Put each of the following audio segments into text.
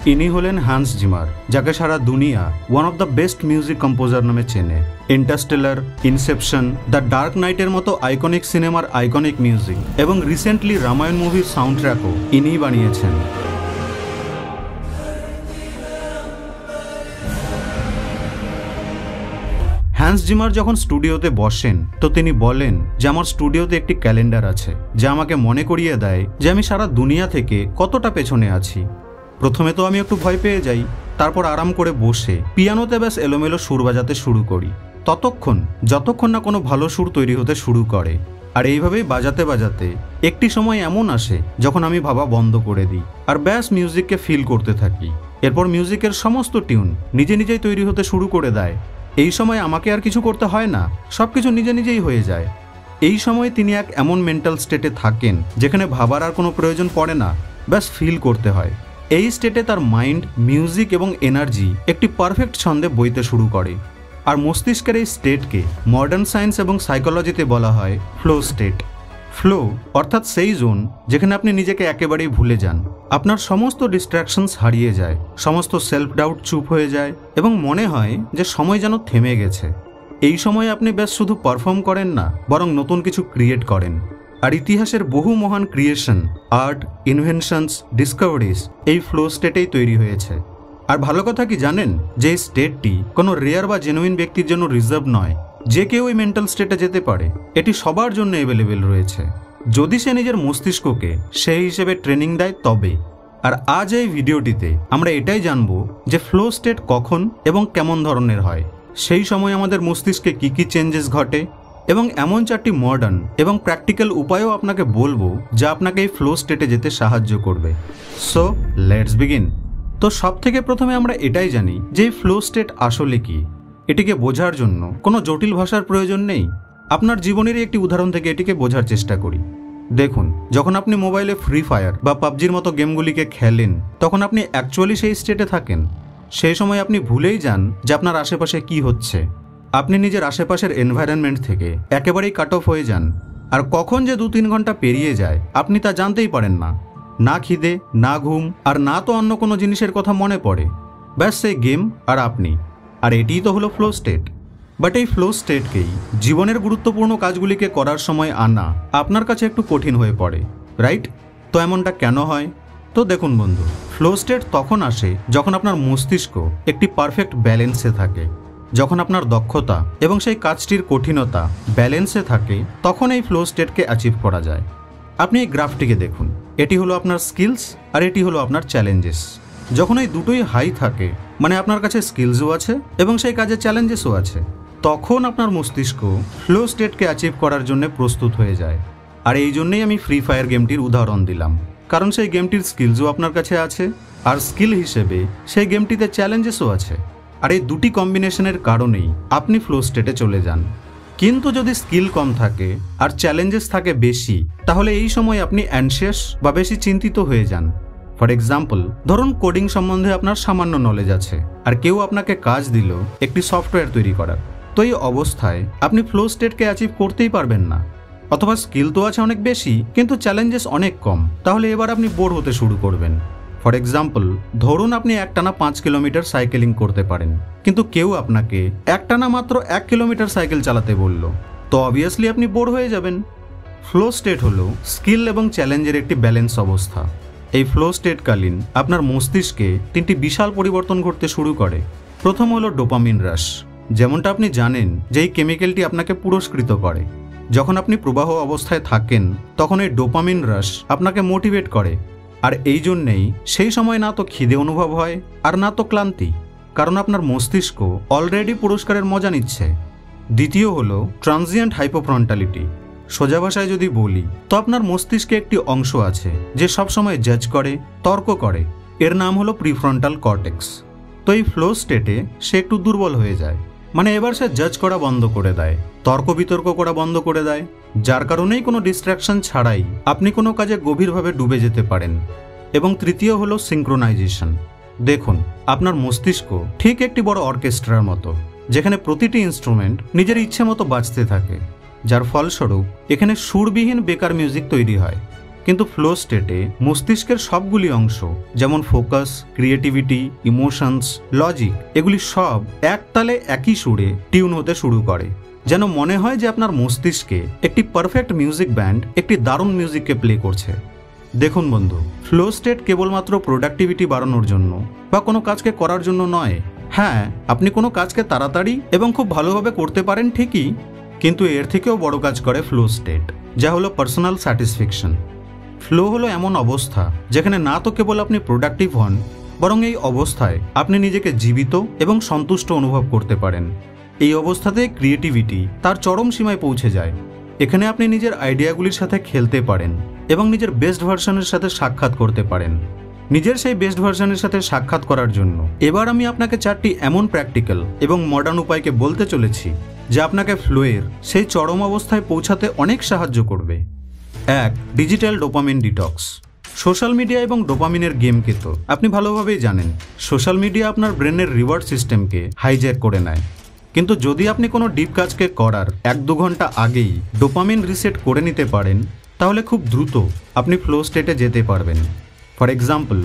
ইনি হলেন হান্স জিমার, যাকে সারা দুনিয়া one of the best music composer নামে চেনে। ইন্টারস্টেলার, ইনসেপশন, দ্য ডার্ক নাইটের মতো আইকনিক সিনেমার আইকনিক মিউজিক এবং রিসেন্টলি রামায়ণ মুভির সাউন্ড ট্র্যাকও ইনিই বানিয়েছেন। হ্যান্স জিমার যখন স্টুডিওতে বসেন তো তিনি বলেন যে আমার স্টুডিওতে একটি ক্যালেন্ডার আছে যা আমাকে মনে করিয়ে দেয় যে আমি সারা দুনিয়া থেকে কতটা পেছনে আছি। প্রথমে তো আমি একটু ভয় পেয়ে যাই, তারপর আরাম করে বসে পিয়ানোতে ব্যাস এলোমেলো সুর বাজাতে শুরু করি যতক্ষণ না কোনো ভালো সুর তৈরি হতে শুরু করে। আর এইভাবেই বাজাতে বাজাতে একটি সময় এমন আসে যখন আমি ভাবা বন্ধ করে দিই আর ব্যাস মিউজিককে ফিল করতে থাকি। এরপর মিউজিকের সমস্ত টিউন নিজে নিজেই তৈরি হতে শুরু করে দেয়। এই সময় আমাকে আর কিছু করতে হয় না, সবকিছু নিজে নিজেই হয়ে যায়। এই সময় তিনি এক এমন মেন্টাল স্টেটে থাকেন যেখানে ভাবার আর কোনো প্রয়োজন পড়ে না, ব্যাস ফিল করতে হয়। এই স্টেটে তার মাইন্ড, মিউজিক এবং এনার্জি একটি পারফেক্ট ছন্দে বইতে শুরু করে। আর মস্তিষ্কের এই স্টেটকে মডার্ন সায়েন্স এবং সাইকোলজিতে বলা হয় ফ্লো স্টেট। ফ্লো অর্থাৎ সেই জোন যেখানে আপনি নিজেকে একেবারেই ভুলে যান, আপনার সমস্ত ডিস্ট্র্যাকশনস হারিয়ে যায়, সমস্ত সেলফ ডাউট চুপ হয়ে যায় এবং মনে হয় যে সময় যেন থেমে গেছে। এই সময় আপনি ব্যাস শুধু পারফর্ম করেন না, বরং নতুন কিছু ক্রিয়েট করেন। আর ইতিহাসের বহু মহান ক্রিয়েশন, আর্ট, ইনভেনশনস, ডিসকভারিজ এই ফ্লো স্টেটেই তৈরি হয়েছে। আর ভালো কথা কি জানেন যে এই স্টেটটি কোনো রেয়ার বা জেনুইন ব্যক্তির জন্য রিজার্ভ নয়, যে কেউ এই মেন্টাল স্টেটে যেতে পারে। এটি সবার জন্য অ্যাভেলেবেল রয়েছে, যদি সে নিজের মস্তিষ্ককে সেই হিসেবে ট্রেনিং দেয় তবে। আর আজ এই ভিডিওটিতে আমরা এটাই জানবো যে ফ্লো স্টেট কখন এবং কেমন ধরনের হয়, সেই সময় আমাদের মস্তিষ্কে কি কি চেঞ্জেস ঘটে এবং এমন 4টি মডার্ন এবং প্র্যাকটিক্যাল উপায়ও আপনাকে বলবো যা আপনাকে এই ফ্লো স্টেটে যেতে সাহায্য করবে। So let's begin. তো সব থেকে প্রথমে আমরা এটাই জানি যে এই ফ্লো স্টেট আসলে কি। এটিকে বোঝার জন্য কোনো জটিল ভাষার প্রয়োজন নেই। আপনার জীবনেরই একটি উদাহরণ থেকে এটিকে বোঝার চেষ্টা করি। দেখুন, যখন আপনি মোবাইলে ফ্রি ফায়ার বা পাবজির মতো গেমগুলিকে খেলেন তখন আপনি অ্যাকচুয়ালি সেই স্টেটে থাকেন। সেই সময় আপনি ভুলেই যান যে আপনার আশেপাশে কি হচ্ছে। আপনি নিজের আশেপাশের এনভায়রনমেন্ট থেকে একেবারেই কাট অফ হয়ে যান। আর কখন যে 2-3 ঘন্টা পেরিয়ে যায় আপনি তা জানতেই পারেন না। না খিদে, না ঘুম, আর না তো অন্য কোনো জিনিসের কথা মনে পড়ে। ব্যাস সেই গেম আর আপনি। আর এটিই তো হলো ফ্লো স্টেট। বাট এই ফ্লো স্টেটকেই জীবনের গুরুত্বপূর্ণ কাজগুলিকে করার সময় আনা আপনার কাছে একটু কঠিন হয়ে পড়ে, রাইট? তো এমনটা কেন হয়? তো দেখুন বন্ধু, ফ্লো স্টেট তখন আসে যখন আপনার মস্তিষ্ক একটি পারফেক্ট ব্যালেন্সে থাকে। যখন আপনার দক্ষতা এবং সেই কাজটির কঠিনতা ব্যালেন্সে থাকে তখন এই ফ্লো স্টেটকে অ্যাচিভ করা যায়। আপনি এই গ্রাফটিকে দেখুন, এটি হলো আপনার স্কিলস আর এটি হলো আপনার চ্যালেঞ্জেস। যখন এই দুটোই হাই থাকে, মানে আপনার কাছে স্কিলসও আছে এবং সেই কাজে চ্যালেঞ্জেসও আছে, তখন আপনার মস্তিষ্ক ফ্লো স্টেটকে অ্যাচিভ করার জন্য প্রস্তুত হয়ে যায়। আর এই জন্যই আমি ফ্রি ফায়ার গেমটির উদাহরণ দিলাম, কারণ সেই গেমটির স্কিলসও আপনার কাছে আছে আর স্কিল হিসেবে সেই গেমটিতে চ্যালেঞ্জেসও আছে। আর এই দুটি কম্বিনেশনের কারণেই আপনি ফ্লো স্টেটে চলে যান। কিন্তু যদি স্কিল কম থাকে আর চ্যালেঞ্জেস থাকে বেশি, তাহলে এই সময় আপনি অ্যানশিয়াস বা বেশি চিন্তিত হয়ে যান। ফর এক্সাম্পল, ধরুন কোডিং সম্বন্ধে আপনার সামান্য নলেজ আছে আর কেউ আপনাকে কাজ দিল একটি সফটওয়্যার তৈরি করার। তো এই অবস্থায় আপনি ফ্লো স্টেটকে অ্যাচিভ করতেই পারবেন না। অথবা স্কিল তো আছে অনেক বেশি কিন্তু চ্যালেঞ্জেস অনেক কম, তাহলে এবার আপনি বোর হতে শুরু করবেন। ফর এক্সাম্পল, ধরুন আপনি একটানা 5 কিলোমিটার সাইকেলিং করতে পারেন, কিন্তু কেউ আপনাকে একটানা মাত্র 1 কিলোমিটার সাইকেল চালাতে বলল, তো অবভিয়াসলি আপনি বোর হয়ে যাবেন। ফ্লো স্টেট হলো স্কিল এবং চ্যালেঞ্জের একটি ব্যালেন্স অবস্থা। এই ফ্লো স্টেটকালীন আপনার মস্তিষ্কে 3টি বিশাল পরিবর্তন ঘটতে শুরু করে। প্রথম হলো ডোপামিন রাশ। যেমনটা আপনি জানেন যে এই কেমিক্যালটি আপনাকে পুরস্কৃত করে। যখন আপনি প্রবাহ অবস্থায় থাকেন তখন এই ডোপামিন রাশ আপনাকে মোটিভেট করে। আর এই জন্যেই সেই সময় না তো খিদে অনুভব হয় আর না তো ক্লান্তি, কারণ আপনার মস্তিষ্ক অলরেডি পুরস্কারের মজা নিচ্ছে। দ্বিতীয় হলো ট্রানজিয়েন্ট হাইপোফ্রন্টালিটি। সোজা ভাষায় যদি বলি তো আপনার মস্তিষ্কে একটি অংশ আছে যে সবসময় জাজ করে, তর্ক করে। এর নাম হলো প্রিফ্রন্টাল কর্টেক্স। তো এই ফ্লো স্টেটে সে একটু দুর্বল হয়ে যায়, মানে এবার সে জাজ করা বন্ধ করে দেয়, তর্ক বিতর্ক করা বন্ধ করে দেয়, যার কারণেই কোনো ডিস্ট্র্যাকশন ছাড়াই আপনি কোনো কাজে গভীরভাবে ডুবে যেতে পারেন। এবং তৃতীয় হলো সিঙ্ক্রোনাইজেশন। দেখুন, আপনার মস্তিষ্ক ঠিক একটি বড় অর্কেস্ট্রার মতো, যেখানে প্রতিটি ইনস্ট্রুমেন্ট নিজের ইচ্ছে মতো বাজতে থাকে, যার ফলস্বরূপ এখানে সুরবিহীন বেকার মিউজিক তৈরি হয়। কিন্তু ফ্লো স্টেটে মস্তিষ্কের সবগুলি অংশ যেমন ফোকাস, ক্রিয়েটিভিটি, ইমোশনস, লজিক এগুলি সব এক তালে একই সুরে টিউন হতে শুরু করে। যেন মনে হয় যে আপনার মস্তিষ্কে একটি পারফেক্ট মিউজিক ব্যান্ড একটি দারুণ মিউজিককে প্লে করছে। দেখুন বন্ধু, ফ্লো স্টেট কেবলমাত্র প্রোডাক্টিভিটি বাড়ানোর জন্য বা কোনো কাজকে করার জন্য নয়। হ্যাঁ, আপনি কোনো কাজকে তাড়াতাড়ি এবং খুব ভালোভাবে করতে পারেন ঠিকই, কিন্তু এর থেকেও বড় কাজ করে ফ্লো স্টেট, যা হলো পার্সোনাল স্যাটিসফ্যাকশন। ফ্লো হলো এমন অবস্থা যেখানে না তো কেবল আপনি প্রোডাক্টিভ হন, বরং এই অবস্থায় আপনি নিজেকে জীবিত এবং সন্তুষ্ট অনুভব করতে পারেন। এই অবস্থাতে ক্রিয়েটিভিটি তার চরম সীমায় পৌঁছে যায়। এখানে আপনি নিজের আইডিয়াগুলির সাথে খেলতে পারেন এবং নিজের বেস্ট ভার্সনের সাথে সাক্ষাৎ করতে পারেন। নিজের সেই বেস্ট ভার্সনের সাথে সাক্ষাৎ করার জন্য এবার আমি আপনাকে 4টি এমন প্র্যাকটিক্যাল এবং মডার্ন উপায়কে বলতে চলেছি যা আপনাকে ফ্লোয়ের সেই চরম অবস্থায় পৌঁছাতে অনেক সাহায্য করবে। 1. Digital dopamine detox. Social media এবং ডোপামিনের গেমকে তো আপনি ভালোভাবেই জানেন। সোশ্যাল মিডিয়া আপনার ব্রেনের রিওয়ার্ড সিস্টেমকে হাইজ্যাক করে নেয়, কিন্তু যদি আপনি কোনো ডিপ কাজকে করার 1-2 ঘন্টা আগেই ডোপামিন রিসেট করে নিতে পারেন, তাহলে খুব দ্রুত আপনি ফ্লো স্টেটে যেতে পারবেন। ফর এক্সাম্পল,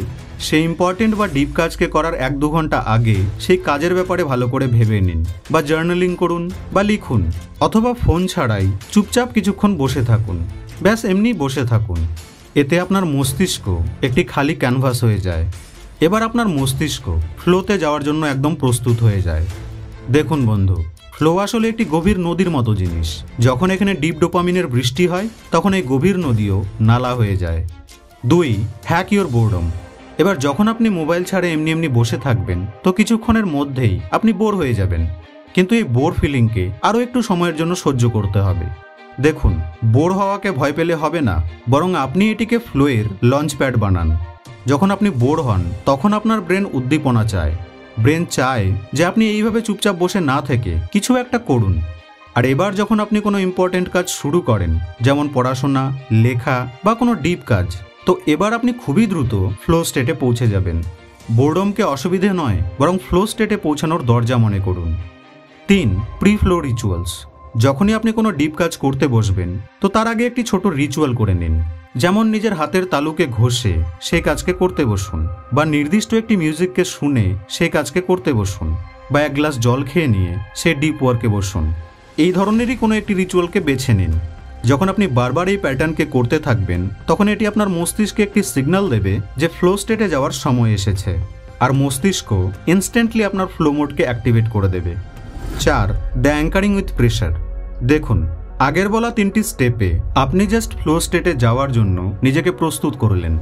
সেই ইম্পর্টেন্ট বা ডিপ কাজকে করার 1-2 ঘন্টা আগে সেই কাজের ব্যাপারে ভালো করে ভেবে নিন, বা জার্নালিং করুন বা লিখুন, অথবা ফোন ছাড়াই চুপচাপ কিছুক্ষণ বসে থাকুন। ব্যাস এমনি বসে থাকুন। এতে আপনার মস্তিষ্ক একটি খালি ক্যানভাস হয়ে যায়। এবার আপনার মস্তিষ্ক ফ্লোতে যাওয়ার জন্য একদম প্রস্তুত হয়ে যায়। দেখুন বন্ধু, ফ্লো আসলে একটি গভীর নদীর মতো জিনিস। যখন এখানে ডিপ ডোপামিনের বৃষ্টি হয়, তখন এই গভীর নদীও নালা হয়ে যায়। 2. Hack your boredom. এবার যখন আপনি মোবাইল ছাড়ে এমনি এমনি বসে থাকবেন, তো কিছুক্ষণের মধ্যেই আপনি বোর হয়ে যাবেন। কিন্তু এই বোর ফিলিংকে আরও একটু সময়ের জন্য সহ্য করতে হবে। দেখুন, বোর হওয়াকে ভয় পেলে হবে না, বরং আপনি এটিকে ফ্লোয়ের লঞ্চ প্যাড বানান। যখন আপনি বোর হন, তখন আপনার ব্রেন উদ্দীপনা চায়। ব্রেন চায় যে আপনি এইভাবে চুপচাপ বসে না থেকে কিছু একটা করুন। আর এবার যখন আপনি কোনো ইম্পর্টেন্ট কাজ শুরু করেন, যেমন পড়াশোনা, লেখা বা কোনো ডিপ কাজ, তো এবার আপনি খুবই দ্রুত ফ্লো স্টেটে পৌঁছে যাবেন। বোর্ডমকে অসুবিধে নয়, বরং ফ্লো স্টেটে পৌঁছানোর দরজা মনে করুন। 3. Pre flow rituals. যখনই আপনি কোনো ডিপ কাজ করতে বসবেন, তো তার আগে একটি ছোট রিচুয়াল করে নিন। যেমন নিজের হাতের তালুকে ঘষে সেই কাজকে করতে বসুন, বা নির্দিষ্ট একটি মিউজিককে শুনে সেই কাজকে করতে বসুন, বা 1 গ্লাস জল খেয়ে নিয়ে সেই ডিপ ওয়ার্কে বসুন। এই ধরনেরই কোনো একটি রিচুয়ালকে বেছে নিন। যখন আপনি বারবার এই প্যাটার্নকে করতে থাকবেন, তখন এটি আপনার মস্তিষ্কে একটি সিগন্যাল দেবে যে ফ্লো স্টেটে যাওয়ার সময় এসেছে, আর মস্তিষ্ক ইনস্ট্যান্টলি আপনার ফ্লো মোডকে অ্যাক্টিভেট করে দেবে। 4. The anchoring with pressure. দেখুন, আগের বলা 3টি স্টেপে আপনি জাস্ট ফ্লো স্টেটে যাওয়ার জন্য নিজেকে প্রস্তুত করলেন।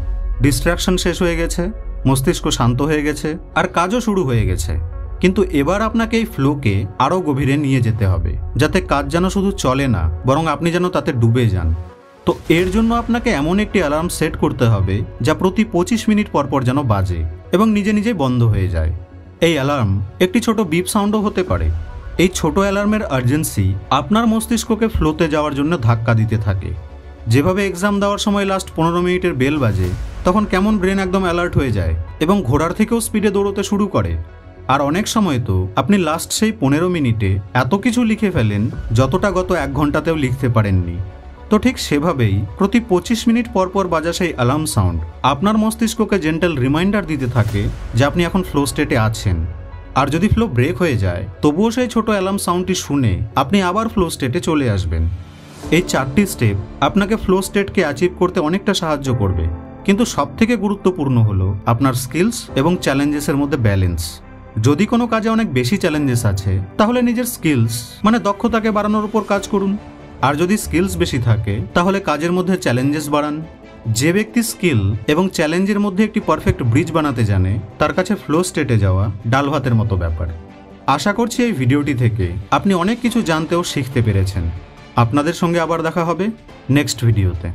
ডিস্ট্রাকশন শেষ হয়ে গেছে, মস্তিষ্ক শান্ত হয়ে গেছে, আর কাজও শুরু হয়ে গেছে। কিন্তু এবার আপনাকে এই ফ্লোকে আরও গভীরে নিয়ে যেতে হবে, যাতে কাজ যেন শুধু চলে না, বরং আপনি যেন তাতে ডুবে যান। তো এর জন্য আপনাকে এমন একটি অ্যালার্ম সেট করতে হবে যা প্রতি 25 মিনিট পরপর যেন বাজে এবং নিজে নিজে বন্ধ হয়ে যায়। এই অ্যালার্ম একটি ছোট বিপ সাউন্ডও হতে পারে। এই ছোট অ্যালার্মের আর্জেন্সি আপনার মস্তিষ্ককে ফ্লোতে যাওয়ার জন্য ধাক্কা দিতে থাকে। যেভাবে এক্সাম দেওয়ার সময় লাস্ট 15 মিনিটের বেল বাজে, তখন কেমন ব্রেন একদম অ্যালার্ট হয়ে যায় এবং ঘোড়ার থেকেও স্পিডে দৌড়তে শুরু করে। আর অনেক সময় তো আপনি লাস্ট সেই 15 মিনিটে এত কিছু লিখে ফেলেন যতটা গত 1 ঘন্টাতেও লিখতে পারেননি। তো ঠিক সেভাবেই প্রতি 25 মিনিট পরপর বাজা সেই অ্যালার্ম সাউন্ড আপনার মস্তিষ্ককে জেন্টাল রিমাইন্ডার দিতে থাকে যে আপনি এখন ফ্লো স্টেটে আছেন। আর যদি ফ্লো ব্রেক হয়ে যায়, তবুও সেই ছোট অ্যালার্ম সাউন্ডটি শুনে আপনি আবার ফ্লো স্টেটে চলে আসবেন। এই 4টি স্টেপ আপনাকে ফ্লো স্টেটকে অ্যাচিভ করতে অনেকটা সাহায্য করবে, কিন্তু সবথেকে গুরুত্বপূর্ণ হলো আপনার স্কিলস এবং চ্যালেঞ্জেসের মধ্যে ব্যালেন্স। যদি কোনো কাজে অনেক বেশি চ্যালেঞ্জেস আছে, তাহলে নিজের স্কিলস মানে দক্ষতাকে বাড়ানোর উপর কাজ করুন। আর যদি স্কিলস বেশি থাকে, তাহলে কাজের মধ্যে চ্যালেঞ্জেস বাড়ান। যে ব্যক্তি স্কিল এবং চ্যালেঞ্জের মধ্যে একটি পারফেক্ট ব্রিজ বানাতে জানে, তার কাছে ফ্লো স্টেটে যাওয়া ডাল ভাতের মতো ব্যাপার। আশা করছি এই ভিডিওটি থেকে আপনি অনেক কিছু জানতে ও শিখতে পেরেছেন। আপনাদের সঙ্গে আবার দেখা হবে নেক্সট ভিডিওতে।